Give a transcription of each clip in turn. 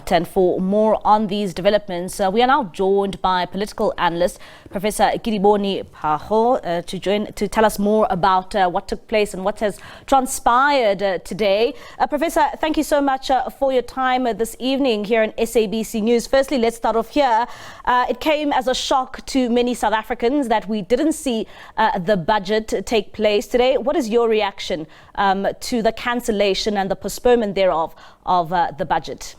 Right, and for more on these developments, we are now joined by political analyst Professor Kedibone Phago to tell us more about what took place and what has transpired today. Professor, thank you so much for your time this evening here in SABC News. Firstly, let's start off here. It came as a shock to many South Africans that we didn't see the budget take place today. What is your reaction to the cancellation and the postponement thereof of the budget?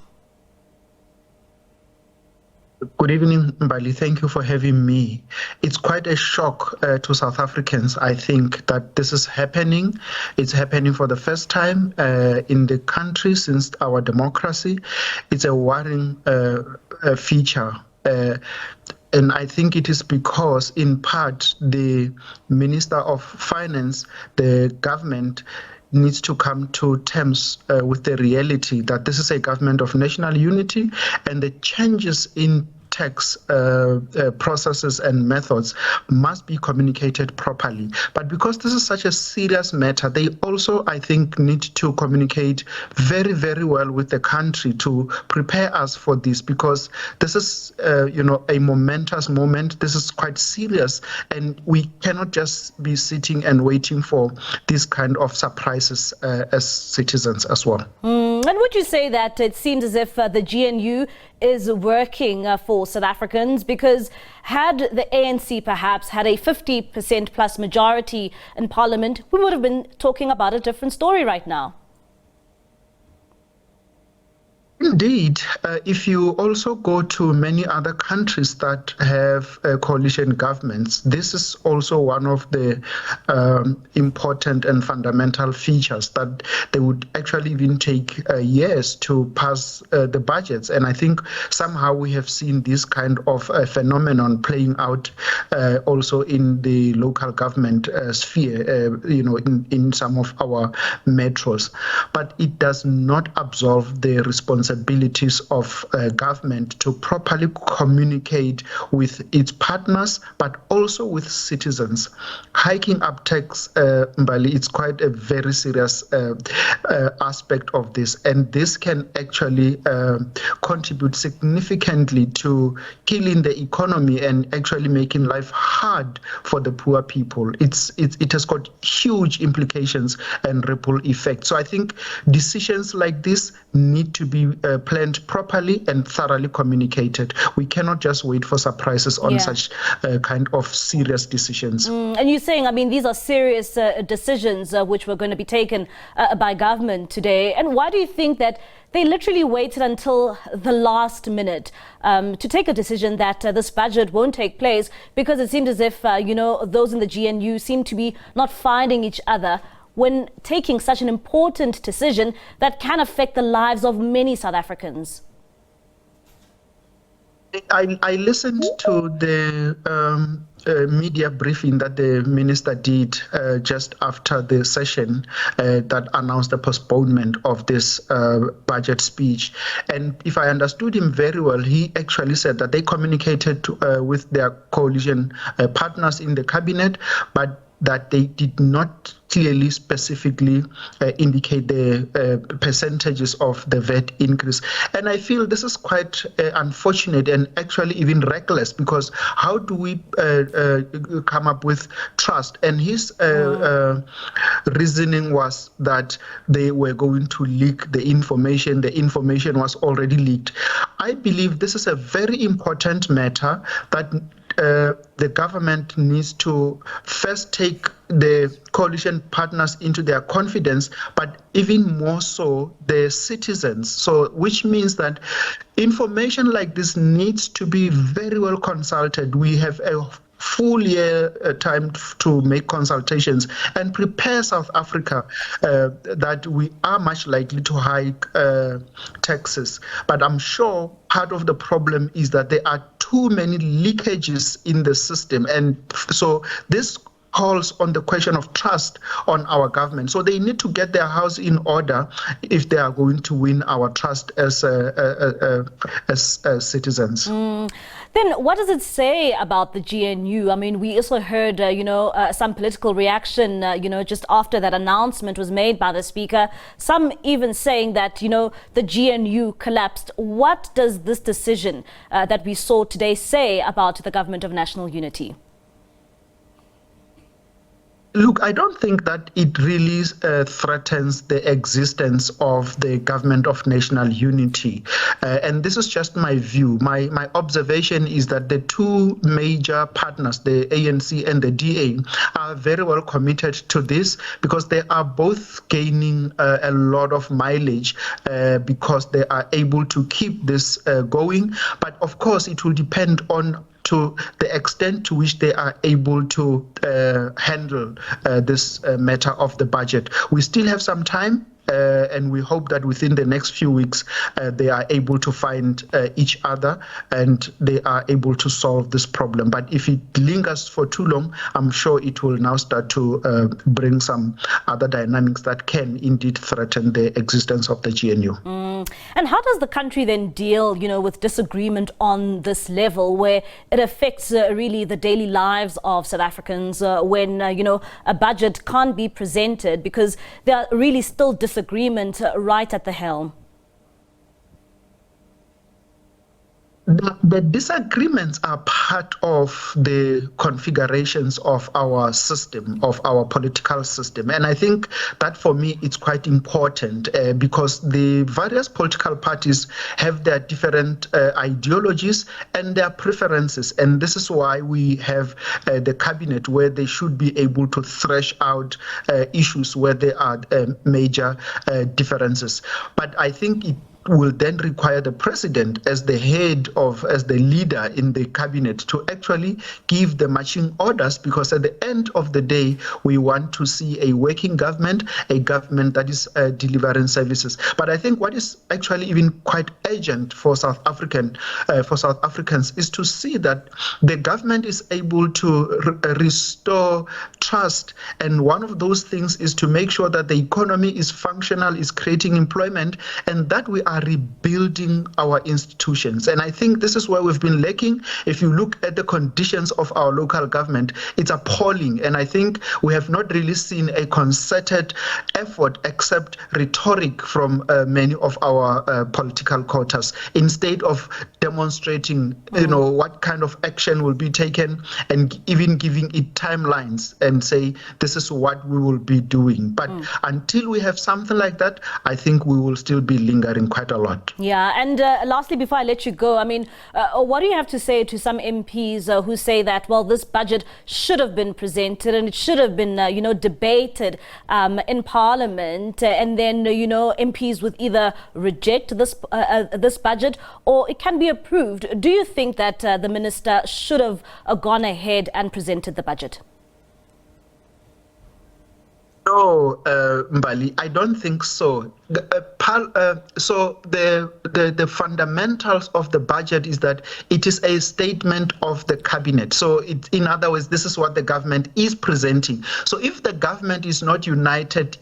Good evening, Mbali. Thank you for having me. It's quite a shock to South Africans, I think, that this is happening. It's happening for the first time in the country since our democracy. It's a worrying feature. And I think it is because, in part, the Minister of Finance, the government, needs to come to terms with the reality that this is a government of national unity, and the changes in tax processes and methods must be communicated properly. But because this is such a serious matter, they also, I think, need to communicate very, very well with the country to prepare us for this, because this is, a momentous moment. This is quite serious, and we cannot just be sitting and waiting for these kind of surprises as citizens as well. And would you say that it seems as if the GNU is working for South Africans? Because had the ANC perhaps had a 50% plus majority in Parliament, we would have been talking about a different story right now. Indeed, if you also go to many other countries that have coalition governments, this is also one of the important and fundamental features, that they would actually even take years to pass the budgets. And I think somehow we have seen this kind of phenomenon playing out also in the local government sphere, in some of our metros. But it does not absolve the responsibilities of government to properly communicate with its partners, but also with citizens. Hiking up tax, Mbali, it's quite a very serious aspect of this, and this can actually contribute significantly to killing the economy and actually making life hard for the poor people. It has got huge implications and ripple effects. So I think decisions like this need to be planned properly and thoroughly communicated. We cannot just wait for surprises on such kind of serious decisions. And you're saying, these are serious decisions which were going to be taken by government today. And why do you think that they literally waited until the last minute to take a decision that this budget won't take place? Because it seemed as if, those in the GNU seem to be not finding each other when taking such an important decision that can affect the lives of many South Africans. I listened to the media briefing that the minister did just after the session that announced the postponement of this budget speech. And if I understood him very well, he actually said that they communicated with their coalition partners in the cabinet, but that they did not clearly, specifically indicate the percentages of the VAT increase. And I feel this is quite unfortunate and actually even reckless, because how do we come up with trust? And his reasoning was that they were going to leak the information. The information was already leaked. I believe this is a very important matter that the government needs to first take the coalition partners into their confidence, but even more so the citizens. So, which means that information like this needs to be very well consulted. We have a full year time to make consultations and prepare South Africa that we are much likely to hike taxes. But I'm sure part of the problem is that there are too many leakages in the system. And so this calls on the question of trust on our government. So they need to get their house in order if they are going to win our trust as citizens. Then what does it say about the GNU? I mean, we also heard, some political reaction, just after that announcement was made by the speaker. Some even saying that, the GNU collapsed. What does this decision that we saw today say about the Government of National Unity? Look, I don't think that it really threatens the existence of the Government of National Unity. And this is just my view. My observation is that the two major partners, the ANC and the DA, are very well committed to this because they are both gaining a lot of mileage because they are able to keep this going. But of course, it will depend on to the extent to which they are able to handle this matter of the budget. We still have some time. And we hope that within the next few weeks, they are able to find each other and they are able to solve this problem. But if it lingers for too long, I'm sure it will now start to bring some other dynamics that can indeed threaten the existence of the GNU. And how does the country then deal, with disagreement on this level where it affects really the daily lives of South Africans when, a budget can't be presented because there are really still disagreement right at the helm? The disagreements are part of the configurations of our system, of our political system. And I think that for me, it's quite important because the various political parties have their different ideologies and their preferences. And this is why we have the cabinet where they should be able to thresh out issues where there are major differences. But I think it will then require the president as the leader in the cabinet to actually give the marching orders, because at the end of the day, we want to see a working government, a government that is delivering services. But I think what is actually even quite urgent for South Africans is to see that the government is able to restore trust. And one of those things is to make sure that the economy is functional, is creating employment, and that we are rebuilding our institutions. And I think this is where we've been lacking. If you look at the conditions of our local government, it's appalling. And I think we have not really seen a concerted effort except rhetoric from many of our political quarters, instead of demonstrating, what kind of action will be taken and even giving it timelines and say, this is what we will be doing. But until we have something like that, I think we will still be lingering quite a lot. Yeah, and lastly, before I let you go, I mean, what do you have to say to some MPs who say that, well, this budget should have been presented and it should have been, debated in Parliament, and then, MPs would either reject this budget or it can be approved. Do you think that the minister should have gone ahead and presented the budget? No, Mbali, I don't think so. So the fundamentals of the budget is that it is a statement of the cabinet. So in other words, this is what the government is presenting. So if the government is not united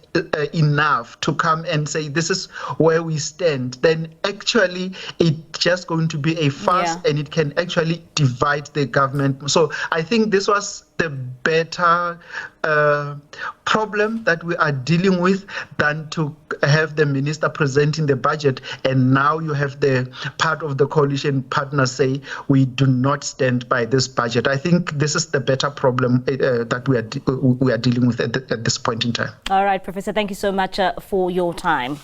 enough to come and say this is where we stand, then actually it's just going to be a farce, and it can actually divide the government. So I think this was the better problem that we are dealing with than to have the minister presenting the budget, and now you have the part of the coalition partners say we do not stand by this budget. I think this is the better problem that we are dealing with at this point in time. All right, Professor, thank you so much for your time.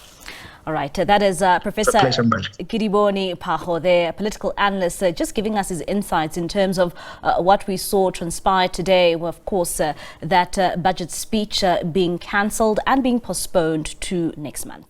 All right, that is Professor Kedibone Phago, the political analyst, just giving us his insights in terms of what we saw transpire today. Well, of course, that budget speech being cancelled and being postponed to next month.